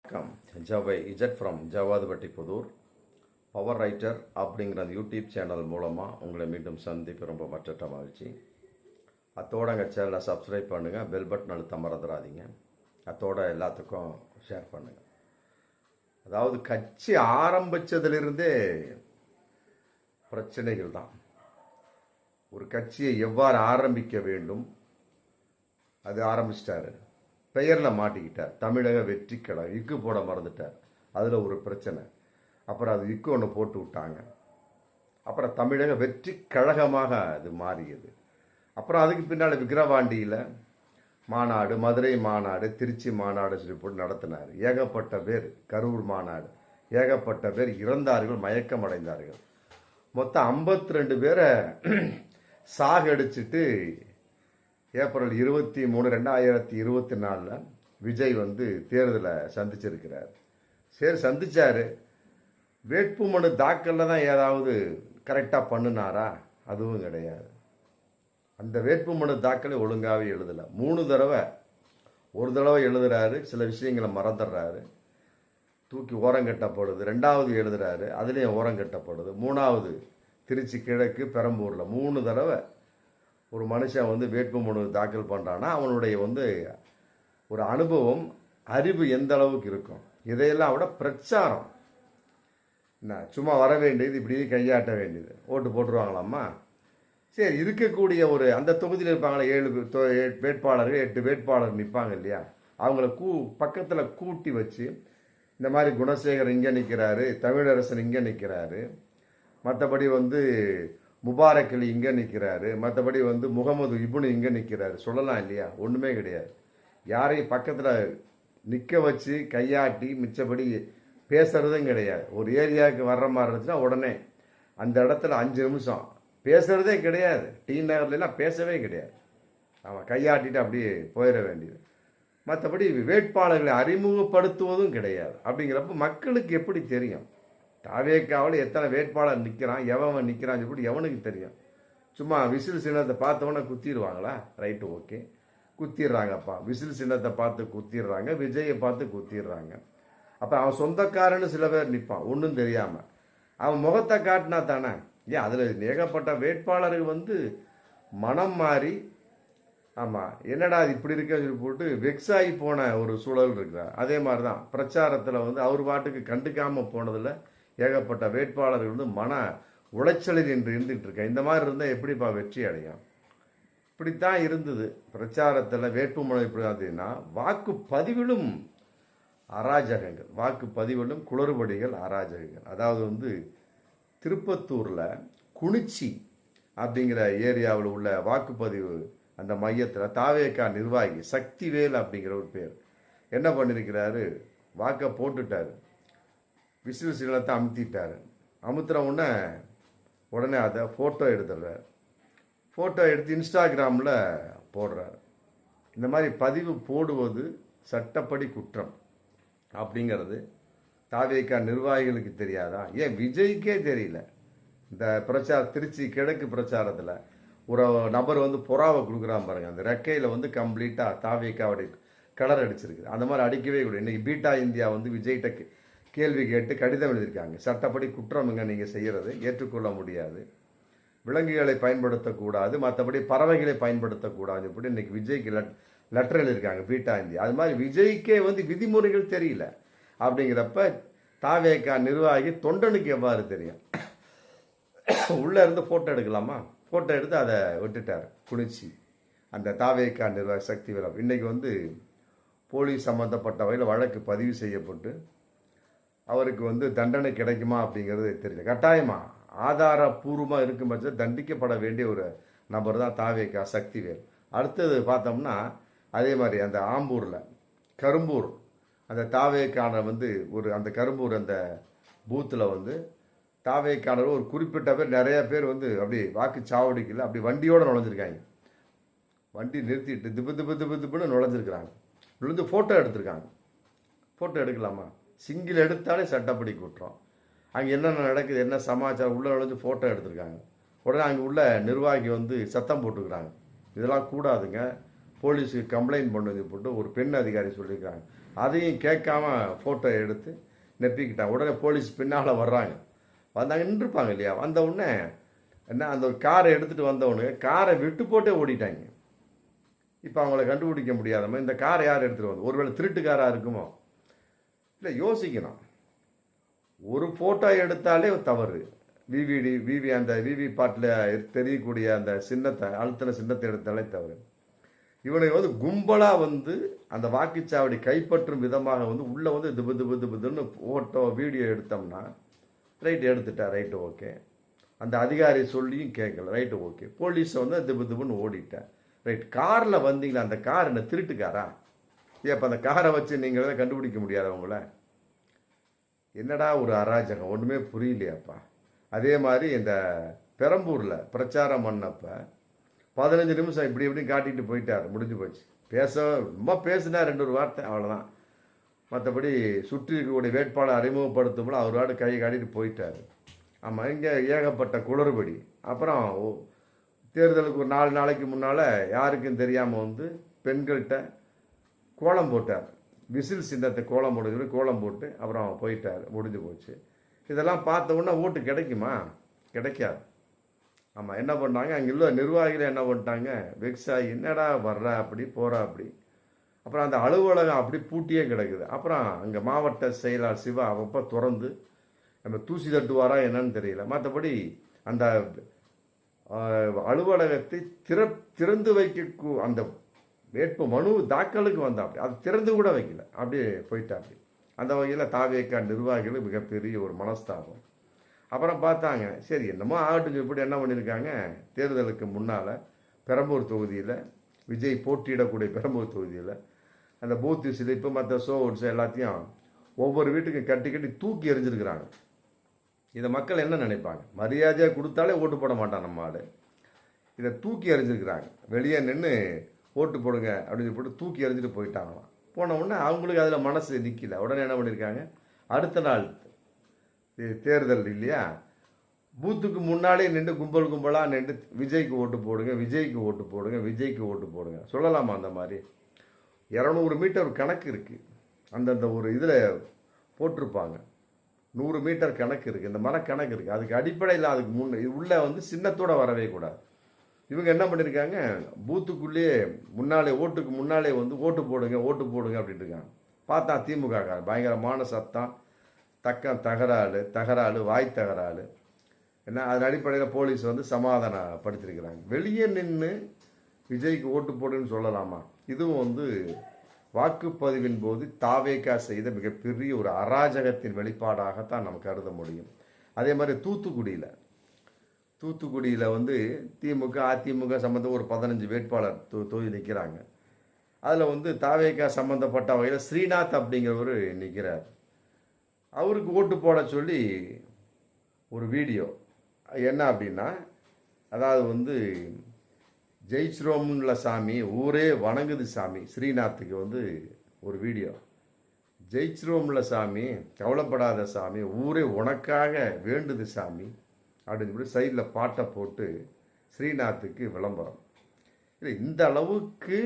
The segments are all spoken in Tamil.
வணக்கம். ஜவை இஜட் from Javadupatti Pudur. Power writer அப்படிங்கிற அந்த யூடியூப் சேனல் மூலமாக உங்களை மீண்டும் சந்திப்பு ரொம்ப மற்ற மகிழ்ச்சி. அத்தோட எங்கள் சேனலை சப்ஸ்கிரைப் பண்ணுங்கள், பெல் பட்டன் அழுத்த மறந்துடாதீங்க. அத்தோட எல்லாத்துக்கும் ஷேர் பண்ணுங்கள். அதாவது கட்சி ஆரம்பித்ததிலிருந்தே பிரச்சனைகள் தான். ஒரு கட்சியை எவ்வாறு ஆரம்பிக்க வேண்டும், அது ஆரம்பிச்சிட்டாரு. பெயரில் மாட்டிக்கிட்டார். தமிழக வெற்றி கழகம் இக்கு போட மறந்துட்டார். அதில் ஒரு பிரச்சனை. அப்புறம் அது இக்கு ஒன்று போட்டு விட்டாங்க. அப்புறம் தமிழக வெற்றி கழகமாக அது மாறியது. அப்புறம் அதுக்கு பின்னால் விக்கிரவாண்டியில் மாநாடு, மதுரை மாநாடு, திருச்சி மாநாடு சொல்லி போட்டு நடத்தினார். ஏகப்பட்ட பேர், கரூர் மாநாடு, ஏகப்பட்ட பேர் இறந்தார்கள், மயக்கம் அடைந்தார்கள். மொத்தம் 52 பேரை சாகடிச்சிட்டு ஏப்ரல் 23, 2024 விஜய் தேர்தலை சந்திச்சிருக்கிறார். சரி, சந்திச்சாரு. வேட்புமனு தாக்கலில் தான் ஏதாவது கரெக்டாக பண்ணினாரா? அதுவும் கிடையாது. அந்த வேட்புமனு தாக்கலை ஒழுங்காகவே எழுதலை. 3 தடவை, ஒரு தடவை எழுதுறாரு, சில விஷயங்களை மறந்துடுறாரு, தூக்கி ஓரங்கட்டப்படுது. 2வது எழுதுறாரு, அதுலேயும் ஓரங்கட்டப்படுது. 3வது திருச்சி கிழக்கு, பெரம்பூரில் 3 தடவை ஒரு மனுஷன் வேட்புமனு தாக்கல் பண்ணுறான்னா அவனுடைய ஒரு அனுபவம், அறிவு எந்த அளவுக்கு இருக்கும். இதையெல்லாம் விட பிரச்சாரம் என்ன, சும்மா வர வேண்டியது, இப்படி கையாட்ட வேண்டியது, ஓட்டு போட்டுருவாங்களாம்மா. சரி, இருக்கக்கூடிய ஒரு அந்த தொகுதியில் இருப்பாங்களா 7 வேட்பாளர்கள், 8 வேட்பாளர் நிற்பாங்க இல்லையா, அவங்கள பக்கத்தில் கூட்டி வச்சு, இந்த மாதிரி குணசேகர் இங்கே நிற்கிறாரு, தமிழரசன் இங்கே நிற்கிறாரு, மற்றபடி முபாரக் அலி இங்கே நிற்கிறாரு, மற்றபடி முகமது இப்னு இங்கே நிற்கிறாரு சொல்லலாம் இல்லையா? ஒன்றுமே கிடையாது. யாரையும் பக்கத்தில் நிற்க வச்சு கையாட்டி மிச்சபடி பேசுறதும் கிடையாது. ஒரு ஏரியாவுக்கு வர்ற மாதிரி இருந்துச்சுன்னா உடனே அந்த இடத்துல 5 நிமிஷம் பேசுறதே கிடையாது. டி நகர்லாம் பேசவே கிடையாது. ஆமாம், கையாட்டிட்டு அப்படியே போயிட வேண்டியது. மற்றபடி வேட்பாளர்களை அறிமுகப்படுத்துவதும் கிடையாது. அப்படிங்கிறப்ப மக்களுக்கு எப்படி தெரியும் தாவேக்காவில் எத்தனை வேட்பாளர் நிற்கிறான், எவன் நிற்கிறான்னு சொல்லி எவனுக்கு தெரியும்? சும்மா விசில் சின்னத்தை பார்த்தவொன்னே குத்திடுவாங்களா? ரைட்டு, ஓகே, குத்திடுறாங்கப்பா. விசில் சின்னத்தை பார்த்து குத்திடுறாங்க, விஜயை பார்த்து குத்திடுறாங்க. அப்போ அவன் சொந்தக்காரன்னு சில பேர் நிற்பான், ஒன்றும் தெரியாமல். அவன் முகத்தை காட்டினா தானே. ஏன் அதில் ஏகப்பட்ட வேட்பாளர்கள் மனம் மாறி, ஆமாம், என்னடா அது இப்படி இருக்குன்னு சொல்லி போட்டு வெக்ஸாகி போன ஒரு சூழல் இருக்கிறார். அதே மாதிரி தான் பிரச்சாரத்தில் அவர் பாட்டுக்கு கண்டுக்காமல் போனதில் ஏகப்பட்ட வேட்பாளர்கள் மன உளைச்சலில் என்று இருந்துகிட்டு இருக்கேன். இந்த மாதிரி இருந்தால் எப்படிப்பா வெற்றி அடையும்? இப்படித்தான் இருந்தது பிரச்சாரத்தில். வேட்புமனு எப்படி பார்த்தீங்கன்னா, வாக்குப்பதிவிலும் அராஜகங்கள், வாக்குப்பதிவிலும் குளறுபடிகள், அராஜகங்கள். அதாவது திருப்பத்தூரில் குனிச்சி அப்படிங்கிற ஏரியாவில் உள்ள வாக்குப்பதிவு அந்த மையத்தில் தாவேக்கா நிர்வாகி சக்திவேல் அப்படிங்கிற ஒரு பேர் என்ன பண்ணியிருக்கிறாரு, வாக்கை போட்டுட்டார், விசில் சின்னத்தை அமுத்திட்டார். அமுத்துற உடனே அதை ஃபோட்டோ எடுத்துடுறார். ஃபோட்டோ எடுத்து இன்ஸ்டாகிராமில் போடுறார். இந்த மாதிரி பதிவு போடுவது சட்டப்படி குற்றம் அப்படிங்கிறது தாவேக்கா நிர்வாகிகளுக்கு தெரியாதா? ஏன் விஜய்க்கே தெரியல? இந்த திருச்சி கிழக்கு பிரச்சாரத்தில் ஒரு நபர் புறாவை கொடுக்குறான் பாருங்க, அந்த ரெக்கையில் கம்ப்ளீட்டாக தாவேக்காவுடைய கலர் அடிச்சிருக்கு. அந்த மாதிரி அடிக்கவே கூட. இன்னைக்கு பீட்டா இந்தியா விஜய்கிட்ட கேள்வி கேட்டு கடிதம் எழுதியிருக்காங்க. சட்டப்படி குற்றம்ங்க நீங்கள் செய்கிறது, ஏற்றுக்கொள்ள முடியாது, விலங்குகளை பயன்படுத்தக்கூடாது, மற்றபடி பறவைகளை பயன்படுத்தக்கூடாது இப்படி இன்னைக்கு விஜய்க்கு லெட்டர் எழுதியிருக்காங்க பீட்டா இந்தியா. அது மாதிரி விஜய்க்கே விதிமுறைகள் தெரியல. அப்படிங்கிறப்ப தாவேக்கா நிர்வாகி தொண்டனுக்கு எவ்வாறு தெரியும்? உள்ளே இருந்து ஃபோட்டோ எடுக்கலாமா? ஃபோட்டோ எடுத்து அதை விட்டுட்டார் குனிச்சி. அந்த தாவேக்கா நிர்வாகி சக்திவேல் இன்னைக்கு போலீஸ் சம்மந்தப்பட்ட வகையில் வழக்கு பதிவு செய்யப்பட்டு அவருக்கு தண்டனை கிடைக்குமா அப்படிங்கிறது தெரியல. கட்டாயமா ஆதாரபூர்வமாக இருக்கும் பட்சம் தண்டிக்கப்பட வேண்டிய ஒரு நபர் தான் தாவேக்கா சக்திவேல். அடுத்தது பார்த்தோம்னா அதே மாதிரி அந்த ஆம்பூரில் கரும்பூர் அந்த தாவேக்கான அந்த கரும்பூர் அந்த பூத்தில் தாவேக்கானர் ஒரு குறிப்பிட்ட பேர், நிறைய பேர் அப்படி வாக்குச்சாவடிக்கல அப்படி வண்டியோடு நுழைஞ்சிருக்காங்க. வண்டி நிறுத்திட்டு திப்பு திப்பு திப்பு திப்புன்னு நுழைஞ்சிருக்கிறாங்க. விழுந்து ஃபோட்டோ எடுத்திருக்காங்க. ஃபோட்டோ எடுக்கலாமா? சிங்கிள் எடுத்தாலே சட்டப்படி குற்றம். அங்கே என்னென்ன நடக்குது, என்ன சமாச்சாரம், உள்ளே நுழைஞ்சு ஃபோட்டோ எடுத்திருக்காங்க. உடனே அங்கே உள்ள நிர்வாகி சத்தம் போட்டுக்கிறாங்க, இதெல்லாம் கூடாதுங்க, போலீஸுக்கு கம்ப்ளைண்ட் பண்ணது போட்டு ஒரு பெண் அதிகாரி சொல்லியிருக்காங்க. அதையும் கேட்காம ஃபோட்டோ எடுத்து நெப்பிக்கிட்டாங்க. உடனே போலீஸ் பின்னால் வர்றாங்க. வந்தாங்க, நின்றுப்பாங்க இல்லையா, வந்த உடனே என்ன அந்த ஒரு காரை எடுத்துகிட்டு வந்தவனு காரை விட்டு போட்டே ஓடிட்டாங்க. இப்போ அவங்கள கண்டுபிடிக்க முடியாதமா இந்த காரை யார் எடுத்துகிட்டு வந்து, ஒருவேளை திருட்டுக்காராக இருக்குமோ? இல்லை, யோசிக்கணும். ஒரு ஃபோட்டோ எடுத்தாலே தவறு. அந்த விவி பாட்டில் தெரியக்கூடிய அந்த சின்னத்தை அழுத்தின சின்னத்தை எடுத்தாலே தவறு. இவனுக்கு வந்து கும்பலாக வந்து அந்த வாக்குச்சாவடி கைப்பற்றும் விதமாக வந்து உள்ளே வந்து திபு திபு திபுன்னு ஃபோட்டோ வீடியோ எடுத்தோம்னா ரைட்டு, எடுத்துட்டா, ரைட்டு, ஓகே. அந்த அதிகாரி சொல்லியும் கேட்கல, ரைட்டு, ஓகே. போலீஸை வந்து திபு திபுன்னு ஓடிட்டேன், ரைட். காரில் வந்தீங்களா, அந்த கார் என்ன திருட்டுக்காரா? அப்போ அந்த காரை வச்சு நீங்கள் கண்டுபிடிக்க முடியாதவங்கள? என்னடா ஒரு அராஜகம், ஒன்றுமே புரியலையாப்பா. அதே மாதிரி இந்த பெரம்பூரில் பிரச்சாரம் பண்ணப்ப 15 நிமிஷம் இப்படி இப்படி காட்டிட்டு போயிட்டார், முடிஞ்சு போச்சு. ரொம்ப பேசினா 2 வார்த்தை, அவ்வளோதான். மற்றபடி சுற்றி இருக்கக்கூடிய வேட்பாளர் அறிமுகப்படுத்தும்போது அவர் வாடு கையை காட்டிட்டு போயிட்டார். ஆமாம், இங்கே ஏகப்பட்ட குளறுபடி. அப்புறம் தேர்தலுக்கு ஒரு 4 நாளைக்கு முன்னால் யாருக்கும் தெரியாமல் வந்து பெண்கள்கிட்ட கோலம் போட்டார். விசில் சின்னத்தை கோலம் போடுறது, கோலம் போட்டு அப்புறம் போயிட்டார், முடிஞ்சு போச்சு. இதெல்லாம் பார்த்த உடனே ஓட்டு கிடைக்குமா? கிடைக்காது. ஆமாம், என்ன பண்ணாங்க, அங்கே உள்ள நிர்வாகிகள் என்ன பண்ணிட்டாங்க, வெக்ஸா, என்னடா வர்றா அப்படி போகிறா அப்படி. அப்புறம் அந்த அலுவலகம் அப்படி பூட்டியே கிடக்குது. அப்புறம் அங்கே மாவட்ட செயலாளர் சிவா அப்பப்போ திறந்து நம்ம தூசி தட்டுவாரா என்னன்னு தெரியல. மற்றபடி அந்த அலுவலகத்தை திறந்து வைக்க அந்த வேட்பு மனு தாக்கலுக்கு வந்தாப்படி அது திறந்து கூட வைக்கல, அப்படியே போயிட்டாப்படி. அந்த வகையில் தாவேகா நிர்வாகிகள் மிகப்பெரிய ஒரு மனஸ்தாபம். அப்புறம் பார்த்தாங்க, சரி என்னமோ ஆகட்டும், இப்படி என்ன பண்ணியிருக்காங்க, தேர்தலுக்கு முன்னால் பெரம்பூர் தொகுதியில் விஜய் போட்டியிடக்கூடிய பெரம்பூர் தொகுதியில் அந்த பூத்து சிலிப்பு மற்ற ஷோட்ஸ் எல்லாத்தையும் ஒவ்வொரு வீட்டுக்கும் கட்டி கட்டி தூக்கி எறிஞ்சிருக்கிறாங்க. இதை மக்கள் என்ன நினைப்பாங்க? மரியாதையாக கொடுத்தாலே ஓட்டு போட மாட்டான் நம்ம ஆள். இதை தூக்கி எறிஞ்சிருக்கிறாங்க. வெளியே நின்று ஓட்டு போடுங்க அப்படின்னு போட்டு தூக்கி எறிஞ்சிட்டு போயிட்டாங்களாம். போன உடனே அவங்களுக்கு அதில் மனசு நிற்கல. உடனே என்ன பண்ணியிருக்காங்க, அடுத்த நாள் தேர்தல் இல்லையா, பூத்துக்கு முன்னாலே நின்று கும்பல் கும்பலாக நின்று விஜய்க்கு ஓட்டு போடுங்க, விஜய்க்கு ஓட்டு போடுங்க, விஜய்க்கு ஓட்டு போடுங்க சொல்லலாமா? அந்த மாதிரி 200 மீட்டர் கணக்கு இருக்குது, அந்தந்த ஒரு இதில் போட்டிருப்பாங்க. 100 மீட்டர் கணக்கு இருக்குது, இந்த மரக்கணக்கு இருக்குது. அதுக்கு அடிப்படையில் அதுக்கு உள்ளே வந்து சின்னத்தோடு வரவே கூடாது. இவங்க என்ன பண்ணியிருக்காங்க, பூத்துக்குள்ளேயே முன்னாலே ஓட்டுக்கு முன்னாலே வந்து ஓட்டு போடுங்க ஓட்டு போடுங்க அப்படின்ட்டு இருக்காங்க. பார்த்தா திமுக பயங்கரமான சத்தம், தகராறு, வாய் தகராறு. என்ன அதன் அடிப்படையில் போலீஸ் வந்து சமாதானப்படுத்திருக்கிறாங்க. வெளியே நின்று விஜய்க்கு ஓட்டு போடுன்னு சொல்லலாமா? இதுவும் வந்து வாக்குப்பதிவின் போது தாவேகா செய்த மிகப்பெரிய ஒரு அராஜகத்தின் வெளிப்பாடாகத்தான் நம்ம கருத முடியும். அதே மாதிரி தூத்துக்குடியில் வந்து திமுக அதிமுக சம்மந்தம் ஒரு 15 வேட்பாளர் தொகுதி நிற்கிறாங்க. அதில் வந்து தாவேகா சம்மந்தப்பட்ட வகையில் ஸ்ரீநாத் அப்படிங்கிறவர் நிற்கிறார். அவருக்கு ஓட்டு போட சொல்லி ஒரு வீடியோ என்ன அப்படின்னா, அதாவது வந்து ஜெயிச்சிரோம்ல சாமி, ஊரே வணங்குது சாமி, ஸ்ரீநாத்துக்கு வந்து ஒரு வீடியோ. ஜெயிச்சிரோம்ல சாமி, கவலைப்படாத சாமி, ஊரே உனக்காக வேண்டுது சாமி அப்படின்னு சொல்லி சைடில் பாட்டை போட்டு ஸ்ரீநாத்துக்கு விளம்பரம். இல்லை, இந்த அளவுக்கு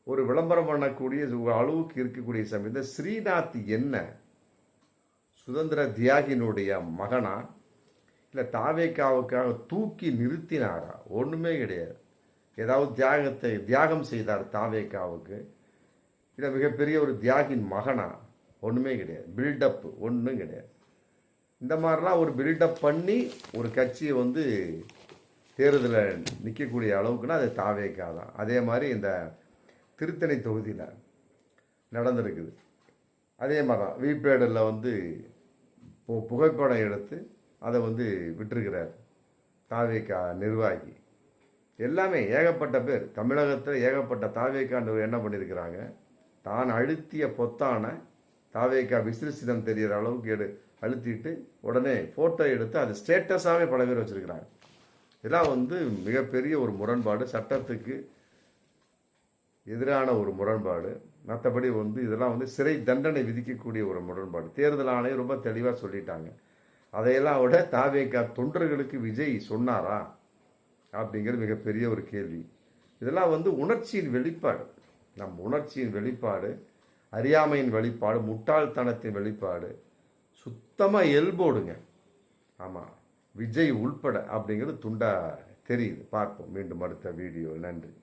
ஒரு விளம்பரம் பண்ணக்கூடிய அளவுக்கு இருக்கக்கூடிய சாமி. இந்த ஸ்ரீநாத் என்ன சுதந்திர தியாகினுடைய மகனா, இல்லை தாவேகாவுக்காக தூக்கி நிறுத்தினாரா? ஒன்றுமே கிடையாது. ஏதாவது தியாகம் செய்தார் தாவேகாவுக்கு? இல்லை மிகப்பெரிய ஒரு தியாகின் மகனா? ஒன்றுமே கிடையாது. பில்டப் ஒன்றும் கிடையாது. இந்த மாதிரிலாம் ஒரு பில்டப் பண்ணி ஒரு கட்சியை வந்து தேர்தலில் நிற்கக்கூடிய அளவுக்குன்னா அது தாவேகா தான். அதே மாதிரி இந்த திருத்தணி தொகுதியில் நடந்திருக்குது. அதே மாதிரி தான் விபேடில் வந்து புகைப்படம் எடுத்து அதை வந்து விட்டுருக்கிறார் தாவேகா நிர்வாகி. எல்லாமே ஏகப்பட்ட பேர் தமிழகத்தில் ஏகப்பட்ட தாவேகாண்டவர் என்ன பண்ணியிருக்கிறாங்க, தான் அழுத்திய பொத்தான தாவேகா விசிறிசிடம் தெரிகிற அளவுக்கு அழுத்திட்டு உடனே ஃபோட்டோ எடுத்து அது ஸ்டேட்டஸாகவே பல பேர் வச்சுருக்கிறாங்க. இதெல்லாம் வந்து மிகப்பெரிய ஒரு முரண்பாடு, சட்டத்துக்கு எதிரான ஒரு முரண்பாடு. மற்றபடி வந்து இதெல்லாம் வந்து சிறை தண்டனை விதிக்கக்கூடிய ஒரு முரண்பாடு. தேர்தல் ஆணையம் ரொம்ப தெளிவாக சொல்லிட்டாங்க. அதையெல்லாம் விட தாவேகா தொண்டர்களுக்கு விஜய் சொன்னாரா அப்படிங்கிறது மிகப்பெரிய ஒரு கேள்வி. இதெல்லாம் வந்து உணர்ச்சியின் வெளிப்பாடு, நம் உணர்ச்சியின் வெளிப்பாடு. அறியாமையின் வெளிப்பாடு, முட்டாள்தனத்தின் வெளிப்பாடு, சுத்தமாக எல்போடுங்க. ஆமாம், விஜய் உள்பட அப்படிங்கிறது துண்டா தெரியுது. பார்ப்போம் மீண்டும் அடுத்த வீடியோ. நன்றி.